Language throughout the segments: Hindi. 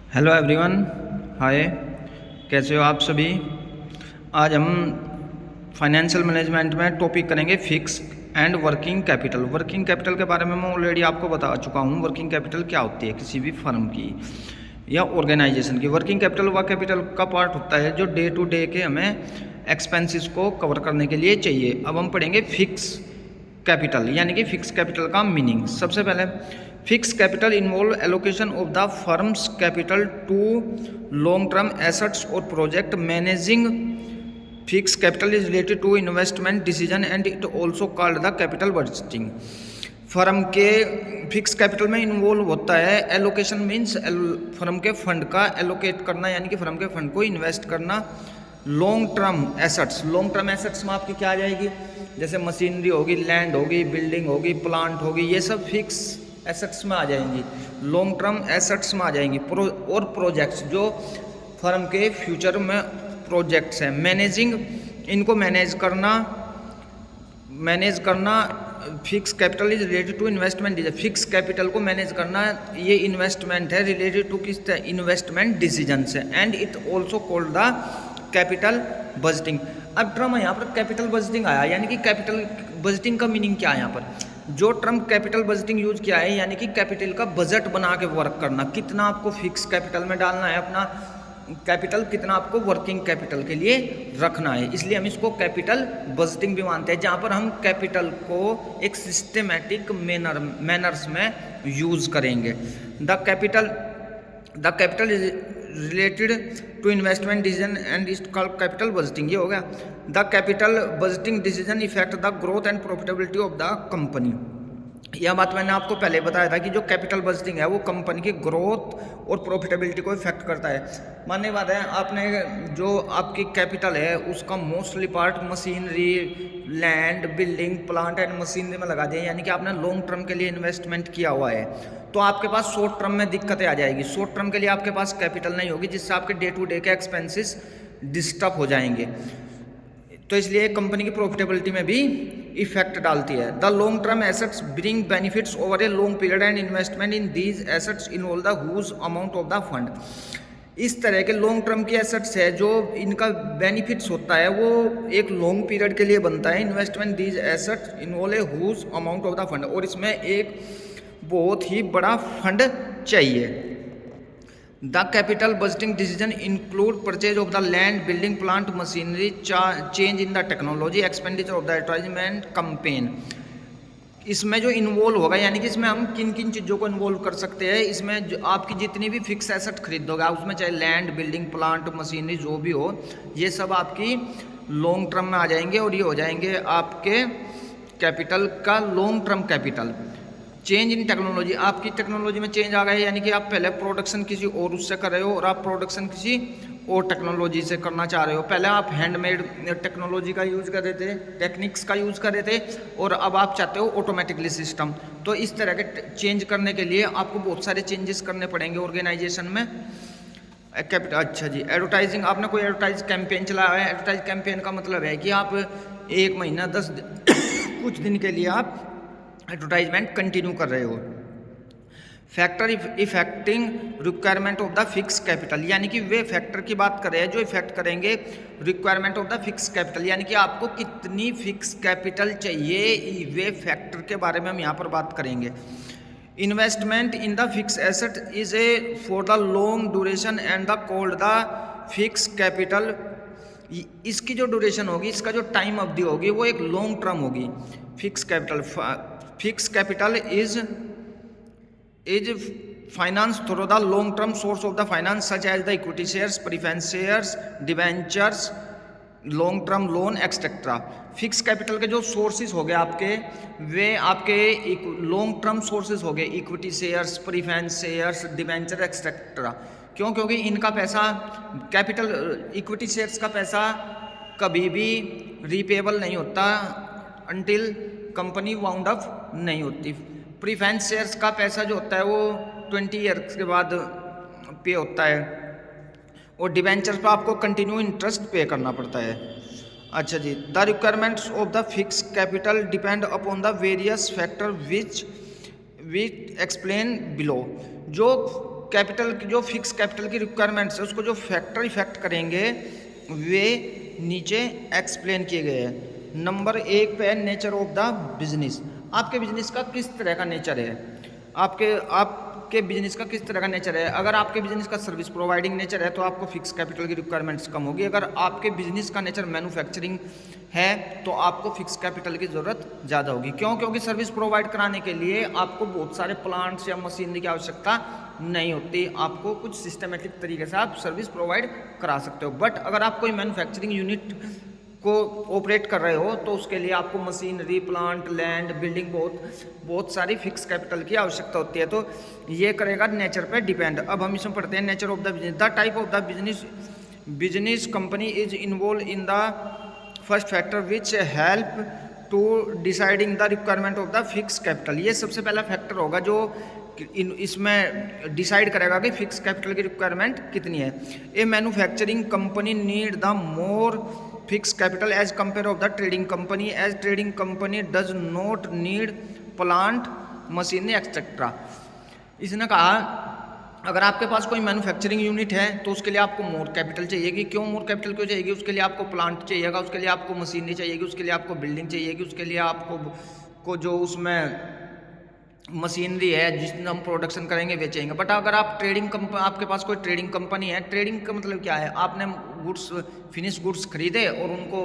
हेलो एवरीवन, हाय। कैसे हो आप सभी। आज हम फाइनेंशियल मैनेजमेंट में टॉपिक करेंगे fix and working capital. Working capital के बारे में मैं ऑलरेडी आपको बता चुका हूँ। वर्किंग कैपिटल क्या होती है किसी भी फर्म की या ऑर्गेनाइजेशन की। वर्किंग कैपिटल वह कैपिटल का पार्ट होता है जो डे टू डे के हमें एक्सपेंसेस को कवर करने के लिए चाहिए। अब हम पढ़ेंगे फिक्स कैपिटल, यानी कि फिक्स कैपिटल का मीनिंग। सबसे पहले fix capital involve allocation of the firm's capital to long term assets और project. Managing fix capital is related to investment decision and it also called the capital budgeting. Firm के फिक्स कैपिटल में इन्वॉल्व होता है एलोकेशन, मीन्स फर्म के फंड का एलोकेट करना, यानी कि फर्म के फंड को इन्वेस्ट करना। Long term assets, long term assets में आपकी क्या आ जाएगी, जैसे मशीनरी होगी, लैंड होगी, बिल्डिंग होगी, प्लांट होगी, ये सब फिक्स एसेट्स में आ जाएंगी, लॉन्ग टर्म एसेट्स में आ जाएंगी। और प्रोजेक्ट्स जो फर्म के फ्यूचर में प्रोजेक्ट्स हैं। मैनेजिंग, इनको मैनेज करना fix capital is related to investment. Fix capital को मैनेज करना ये इन्वेस्टमेंट है, रिलेटेड टू किस इन्वेस्टमेंट डिसीजन से। And it also called the capital budgeting. अब टर्म यहाँ पर कैपिटल बजटिंग आया, यानी कि कैपिटल बजटिंग का मीनिंग क्या है यहाँ पर। जो टर्म कैपिटल बजटिंग यूज किया है, यानी कि कैपिटल का बजट बना के वर्क करना, कितना आपको फिक्स कैपिटल में डालना है अपना कैपिटल, कितना आपको वर्किंग कैपिटल के लिए रखना है। इसलिए हम इसको कैपिटल बजटिंग भी मानते हैं, जहाँ पर हम कैपिटल को एक सिस्टमेटिक मैनर्स में यूज करेंगे। The capital is related to investment decision and is called capital budgeting. ये हो गया। The capital budgeting decision affect the growth and profitability of the company. यह बात मैंने आपको पहले बताया था कि जो कैपिटल बजटिंग है वो कंपनी की ग्रोथ और प्रॉफिटेबिलिटी को इफेक्ट करता है। मानने बात है, आपने जो आपकी कैपिटल है उसका mostly part machinery, land, building, plant and machinery में लगा दिया, यानी कि आपने लॉन्ग टर्म के लिए इन्वेस्टमेंट किया हुआ है, तो आपके पास शॉर्ट टर्म में दिक्कतें आ जाएगी। शॉर्ट टर्म के लिए आपके पास कैपिटल नहीं होगी, जिससे आपके डे टू डे के एक्सपेंसेस डिस्टर्ब हो जाएंगे, तो इसलिए कंपनी की प्रॉफिटेबिलिटी में भी इफेक्ट डालती है। The long term assets bring benefits over a long period and investment in these assets involve the huge amount of the fund. इस तरह के लॉन्ग टर्म की एसेट्स है जो इनका बेनिफिट्स होता है वो एक लॉन्ग पीरियड के लिए बनता है। Investment these assets involve a huge amount of the fund, और इसमें एक बहुत ही बड़ा फंड चाहिए। The capital budgeting decision include purchase of the land, building, plant, machinery, change in the technology, expenditure of the advertisement campaign। इसमें जो इन्वॉल्व होगा, यानी कि इसमें हम किन किन चीज़ों को इन्वॉल्व कर सकते हैं। इसमें जो आपकी जितनी भी फिक्स एसेट खरीदोगे उसमें चाहे लैंड, बिल्डिंग, प्लांट, मशीनरी जो भी हो, ये सब आपकी लॉन्ग टर्म में आ जाएंगे और ये हो जाएंगे आपके कैपिटल का long term capital. Change in technology, आपकी टेक्नोलॉजी में चेंज आ गया है, यानी कि आप पहले प्रोडक्शन किसी और उससे कर रहे हो और आप प्रोडक्शन किसी और टेक्नोलॉजी से करना चाह रहे हो। पहले आप हैंडमेड टेक्नोलॉजी का यूज़ कर रहे थे, टेक्निक्स का यूज़ कर रहे थे, और अब आप चाहते हो ऑटोमेटिकली सिस्टम। तो इस तरह के चेंज करने के लिए आपको बहुत सारे चेंजेस करने पड़ेंगे ऑर्गेनाइजेशन में। अच्छा जी, एडवर्टाइजिंग, आपने कोई एडवर्टाइज कैंपेन चलाया है। एडवर्टाइज कैंपेन का मतलब है कि आप 1 महीना 10 कुछ दिन के लिए आप एडवर्टाइजमेंट कंटिन्यू कर रहे हो। Factor affecting requirement of the fix capital, यानी कि वे फैक्टर की बात कर रहे हैं जो इफेक्ट करेंगे requirement of the fix capital, यानी कि आपको कितनी फिक्स कैपिटल चाहिए, वे फैक्टर के बारे में हम यहाँ पर बात करेंगे। Investment in the fix asset is A for the long duration and the called the fix capital. इसकी जो ड्यूरेशन होगी, इसका जो टाइम अवधि होगी वो एक लॉन्ग टर्म होगी। Fix capital is finance through the long term source of the finance such as the equity shares, preference shares, debentures, long term loan etcetera. Fix capital के जो सोर्सेज हो गए आपके, वे आपके लॉन्ग टर्म सोर्सेज हो गए, equity shares, preference shares, debenture etcetera. क्यों? क्योंकि इनका पैसा, कैपिटल इक्विटी शेयर्स का पैसा कभी भी रीपेबल नहीं होता अनटिल कंपनी वाउंड अप नहीं होती। प्रीफरेंस शेयर्स का पैसा जो होता है वो 20 ईयर्स के बाद पे होता है, और डिबेंचर्स पर आपको कंटिन्यू इंटरेस्ट पे करना पड़ता है। अच्छा जी, the requirements of the fix capital depend upon the various factor which explain below. जो कैपिटल की जो फिक्स कैपिटल की रिक्वायरमेंट्स है उसको जो फैक्टर इफेक्ट करेंगे वे नीचे एक्सप्लेन किए गए हैं। नंबर 1 पे है नेचर ऑफ द बिजनेस। आपके बिजनेस का किस तरह का नेचर है, आपके बिजनेस का किस तरह का नेचर है। अगर आपके बिजनेस का सर्विस प्रोवाइडिंग नेचर है तो आपको फिक्स कैपिटल की रिक्वायरमेंट्स कम होगी। अगर आपके बिजनेस का नेचर मैन्युफैक्चरिंग है तो आपको फिक्स कैपिटल की ज़रूरत ज़्यादा होगी। क्यों? क्योंकि सर्विस प्रोवाइड कराने के लिए आपको बहुत सारे प्लांट्स या मशीनरी की आवश्यकता नहीं होती, आपको कुछ सिस्टमेटिक तरीके से आप सर्विस प्रोवाइड करा सकते हो। बट अगर आप कोई मैन्युफैक्चरिंग यूनिट को ऑपरेट कर रहे हो तो उसके लिए आपको मशीनरी, प्लांट, लैंड, बिल्डिंग बहुत सारी फिक्स कैपिटल की आवश्यकता होती है। तो ये करेगा नेचर पे डिपेंड। अब हम इसमें पढ़ते हैं nature of the business. The type of the business company is involve in the first factor which help to deciding the requirement of the fix capital. ये सबसे पहला फैक्टर होगा जो इसमें डिसाइड करेगा कि फिक्स कैपिटल की रिक्वायरमेंट कितनी है। A manufacturing company need the more fix capital as compare of the trading company, as trading company does not need plant, machinery etcetera. इसने कहा अगर आपके पास कोई मैन्युफैक्चरिंग यूनिट है तो उसके लिए आपको मोर कैपिटल चाहिएगी। क्यों मोर कैपिटल क्यों चाहिएगी? उसके लिए आपको प्लांट चाहिएगा, उसके लिए आपको मशीनरी चाहिएगी, उसके लिए आपको बिल्डिंग चाहिएगी, उसके लिए आपको जो उसमें मशीनरी है जिसमें हम प्रोडक्शन करेंगे वे चाहिए। बट अगर आप आपके पास कोई ट्रेडिंग कंपनी है, ट्रेडिंग का मतलब क्या है? आपने गुड्स, फिनिश गुड्स खरीदे और उनको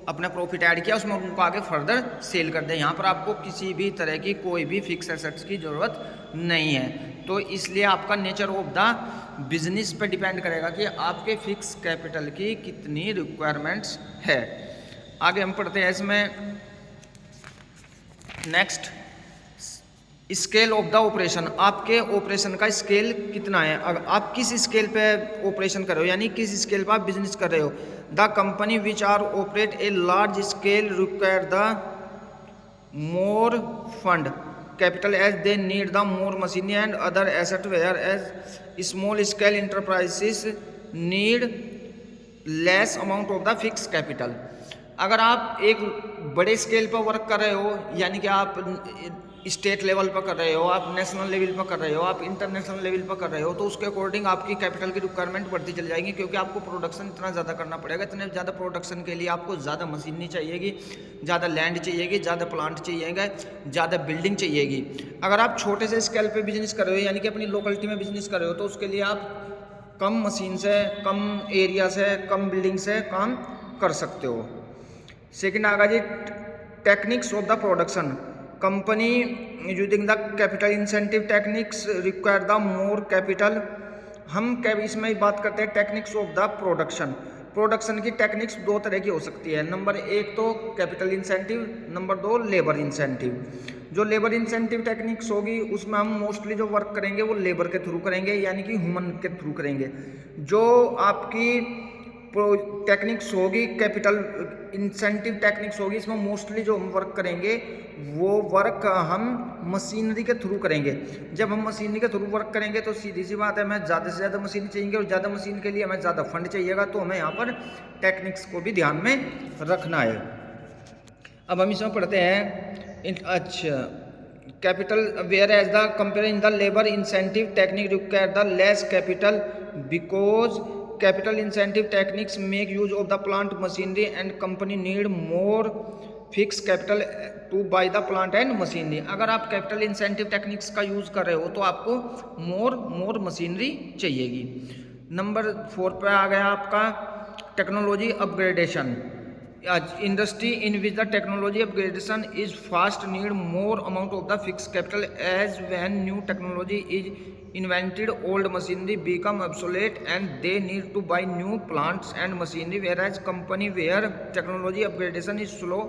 अपना प्रॉफिट ऐड किया, उसमें उनको आगे फर्दर सेल कर दे। यहाँ पर आपको किसी भी तरह की कोई भी फिक्स एसेट्स की ज़रूरत नहीं है। तो इसलिए आपका नेचर ऑफ द बिजनेस पे डिपेंड करेगा कि आपके फिक्स कैपिटल की कितनी रिक्वायरमेंट्स है। आगे हम पढ़ते हैं इसमें next scale of the operation. आपके ऑपरेशन का स्केल कितना है, अगर आप किस स्केल पे ऑपरेशन कर रहे हो, यानी किस स्केल पर आप बिजनेस कर रहे हो। The company which are operate a large scale require the more fund capital as they need the more machinery and other asset, whereas small scale enterprises need less amount of the fix capital. अगर आप एक बड़े स्केल पर वर्क कर रहे हो, यानी कि आप स्टेट लेवल पर कर रहे हो, आप नेशनल लेवल पर कर रहे हो, आप इंटरनेशनल लेवल पर कर रहे हो, तो उसके अकॉर्डिंग आपकी कैपिटल की रिक्वायरमेंट बढ़ती चली जाएगी। क्योंकि आपको प्रोडक्शन इतना ज़्यादा करना पड़ेगा। इतने ज़्यादा प्रोडक्शन के लिए आपको ज़्यादा मशीनरी चाहिएगी, ज़्यादा लैंड चाहिएगी, ज़्यादा प्लांट चाहिएगा, ज़्यादा बिल्डिंग चाहिएगी। अगर आप छोटे से स्केल पर बिजनेस कर रहे हो, यानी कि अपनी लोकेलिटी में बिजनेस कर रहे हो, तो उसके लिए आप कम मशीन से, कम एरिया से, कम बिल्डिंग से काम कर सकते हो। सेकेंड आगा जी techniques of the production. Company using the capital incentive techniques require the more capital. हम इसमें बात करते हैं techniques of the production. Production की टेक्निक्स दो तरह की हो सकती है। नंबर 1 तो capital incentive, number 2 labour incentive. जो लेबर इंसेंटिव टेक्निक्स होगी उसमें हम मोस्टली जो वर्क करेंगे वो लेबर के थ्रू करेंगे, यानी कि ह्यूमन के थ्रू करेंगे। जो आपकी टेक्निक्स होगी कैपिटल इंसेंटिव टेक्निक्स होगी, इसमें मोस्टली जो हम वर्क करेंगे वो वर्क हम मशीनरी के थ्रू करेंगे। जब हम मशीनरी के थ्रू वर्क करेंगे तो सीधी सी बात है, हमें ज़्यादा से ज़्यादा मशीन चाहिए और ज़्यादा मशीन के लिए हमें ज़्यादा फंड चाहिएगा। तो हमें यहाँ पर टेक्निक्स को भी ध्यान में रखना है। अब हम इसमें पढ़ते हैं अच्छा capital whereas the compare in the labour incentive technique require the less capital because capital incentive techniques make use of the plant machinery and company need more fixed capital to buy the plant and machinery। अगर आप कैपिटल इंसेंटिव टेक्निक्स का यूज कर रहे हो तो आपको मोर मशीनरी चाहिएगी। नंबर 4 पे आ गया आपका technology upgradation. Industry in which the technology upgradation is fast need more amount of the fix capital as when new technology is invented old machinery become obsolete and they need to buy new plants and machinery, whereas company where technology upgradation is slow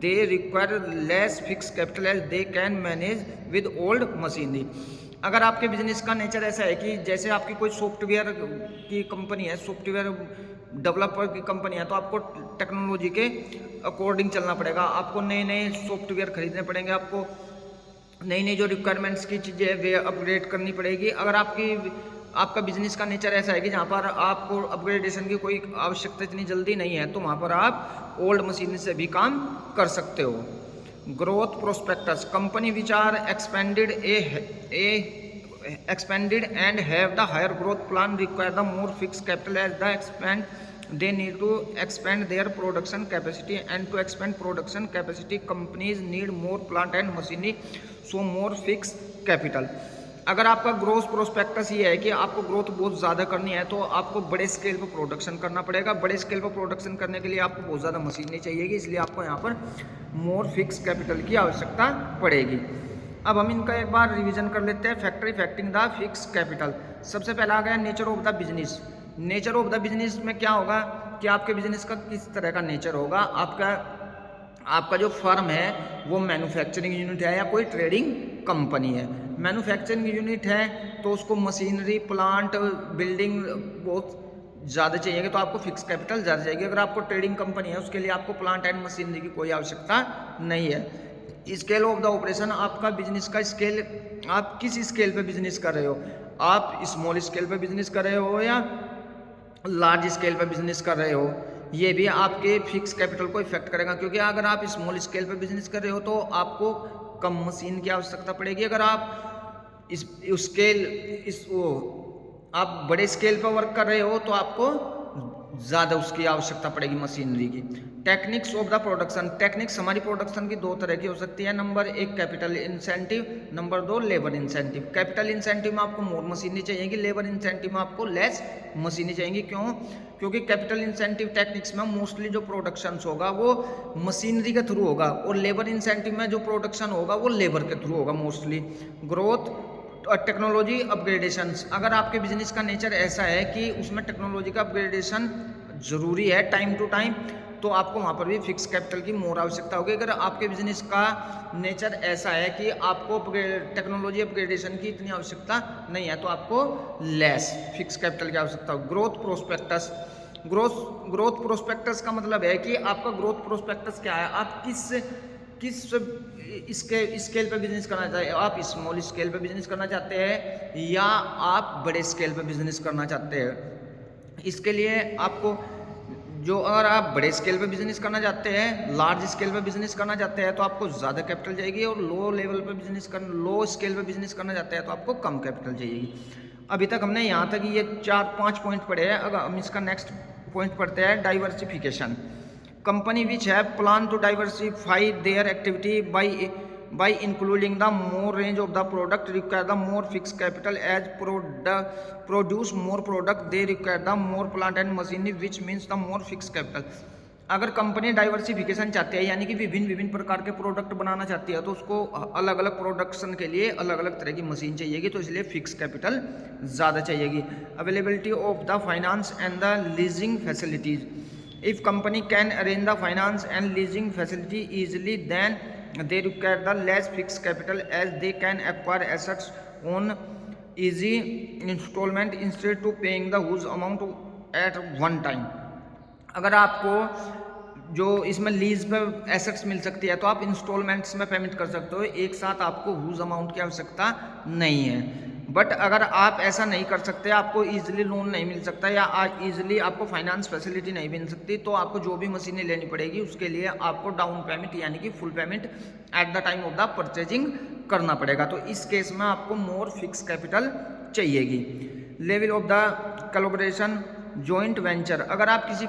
they require less fixed capital as they can manage with old machinery। अगर आपके बिजनेस का नेचर ऐसा है कि जैसे आपकी कोई सॉफ्टवेयर की कंपनी है, सॉफ्टवेयर डेवलपर की कंपनी है, तो आपको टेक्नोलॉजी के अकॉर्डिंग चलना पड़ेगा। आपको नए नए सॉफ्टवेयर खरीदने पड़ेंगे, आपको नई नई जो रिक्वायरमेंट्स की चीज़ें वे अपग्रेड करनी पड़ेगी। अगर आपका बिजनेस का नेचर ऐसा है कि जहाँ पर आपको अपग्रेडेशन की कोई आवश्यकता इतनी जल्दी नहीं है, तो वहाँ पर आप ओल्ड मशीन से भी काम कर सकते हो। Growth prospectus company which are expanded expanded and have the higher growth plan require the more fixed capital as the expand they need to expand their production capacity, and to expand production capacity companies need more plant and machinery, so more fixed capital. अगर आपका ग्रोथ प्रोस्पेक्टस ये है कि आपको ग्रोथ बहुत ज़्यादा करनी है तो आपको बड़े स्केल पर प्रोडक्शन करना पड़ेगा। बड़े स्केल पर प्रोडक्शन करने के लिए आपको बहुत ज़्यादा मशीनरी चाहिएगी, इसलिए आपको यहाँ पर मोर फिक्स कैपिटल की आवश्यकता पड़ेगी। अब हम इनका एक बार रिवीजन कर लेते हैं। Factor affecting the fix capital. सबसे पहला आ गया nature of the business. Nature of the business में क्या होगा कि आपके बिजनेस का किस तरह का नेचर होगा। आपका जो फर्म है वो मैन्युफैक्चरिंग यूनिट है या कोई ट्रेडिंग कंपनी है। मैन्युफैक्चरिंग यूनिट है तो उसको मशीनरी, प्लांट, बिल्डिंग बहुत ज़्यादा चाहिए तो आपको फिक्स कैपिटल ज़्यादा चाहिए। अगर आपको ट्रेडिंग कंपनी है उसके लिए आपको प्लांट एंड मशीनरी की कोई आवश्यकता नहीं है। स्केल ऑफ द ऑपरेशन, आपका बिजनेस का स्केल, आप किस स्केल पे बिजनेस कर रहे हो, आप स्मॉल स्केल पे बिजनेस कर रहे हो या लार्ज स्केल पे बिजनेस कर रहे हो, ये भी आपके फिक्स कैपिटल को इफेक्ट करेगा। क्योंकि अगर आप स्मॉल स्केल पे बिजनेस कर रहे हो तो आपको कम मशीन की आवश्यकता पड़ेगी। अगर आप आप बड़े स्केल पर वर्क कर रहे हो तो आपको ज़्यादा उसकी आवश्यकता पड़ेगी मशीनरी की। Techniques of the production. Techniques हमारी प्रोडक्शन की दो तरह की हो सकती है। नंबर एक कैपिटल इंसेंटिव, नंबर दो लेबर इंसेंटिव। कैपिटल इंसेंटिव में आपको मोर मशीनरी चाहिएगी, लेबर इंसेंटिव में आपको लेस मशीनरी चाहिएगी। क्यों? क्योंकि कैपिटल इंसेंटिव टेक्निक्स में मोस्टली जो प्रोडक्शन होगा वो मशीनरी के थ्रू होगा और लेबर इंसेंटिव में जो प्रोडक्शन होगा वो लेबर के थ्रू होगा मोस्टली। ग्रोथ और टेक्नोलॉजी अपग्रेडेशंस। अगर आपके बिजनेस का नेचर ऐसा है कि उसमें टेक्नोलॉजी का अपग्रेडेशन ज़रूरी है टाइम टू टाइम, तो आपको वहाँ पर भी फिक्स कैपिटल की मोर आवश्यकता होगी। अगर आपके बिजनेस का नेचर ऐसा है कि आपको टेक्नोलॉजी अपग्रेडेशन की इतनी आवश्यकता नहीं है तो आपको लेस फिक्स कैपिटल की आवश्यकता होगी। Growth prospectus. ग्रोथ प्रोस्पेक्टस का मतलब है कि आपका ग्रोथ प्रोस्पेक्टस क्या है, आप किस स्केल पे बिजनेस करना चाहते हैं। आप स्मॉल स्केल पे बिजनेस करना चाहते हैं या आप बड़े स्केल पे बिजनेस करना चाहते हैं। इसके लिए आपको अगर आप बड़े स्केल पे बिजनेस करना चाहते हैं, लार्ज स्केल पे बिजनेस करना चाहते हैं तो आपको ज़्यादा कैपिटल चाहिए, और लो स्केल पे बिजनेस करना चाहते हैं तो आपको कम कैपिटल चाहिए। अभी तक हमने यहाँ तक ये 4-5 पॉइंट पढ़े हैं। अगर हम इसका नेक्स्ट पॉइंट पढ़ते हैं, diversification. Company which have plan to diversify their activity by including the more range of the product require the more fixed capital as produce more product they require the more plant and machinery which means the more fixed capital। अगर कंपनी डाइवर्सिफिकेशन चाहती है यानी कि विभिन्न प्रकार के प्रोडक्ट बनाना चाहती है तो उसको अलग अलग प्रोडक्शन के लिए अलग अलग तरह की मशीन चाहिएगी, तो इसलिए फिक्स कैपिटल ज़्यादा चाहिएगी। Availability of the finance and the leasing facilities. If company can arrange the finance and leasing facility easily, then they require the less fixed capital as they can acquire assets on easy installment instead to paying the huge amount at one time। अगर आपको जो इसमें लीज पे एसेट्स मिल सकती है तो आप इंस्टॉलमेंट्स में पेमेंट कर सकते हो, एक साथ आपको ह्यूज अमाउंट की आवश्यकता नहीं है। बट अगर आप ऐसा नहीं कर सकते, आपको ईजिली लोन नहीं मिल सकता या ईजिली आपको फाइनेंस फैसिलिटी नहीं मिल सकती, तो आपको जो भी मशीनें लेनी पड़ेगी उसके लिए आपको डाउन पेमेंट यानी कि full payment at the time of the purchasing करना पड़ेगा। तो इस केस में आपको मोर फिक्स कैपिटल चाहिएगी। Level of the collaboration, joint venture. अगर आप किसी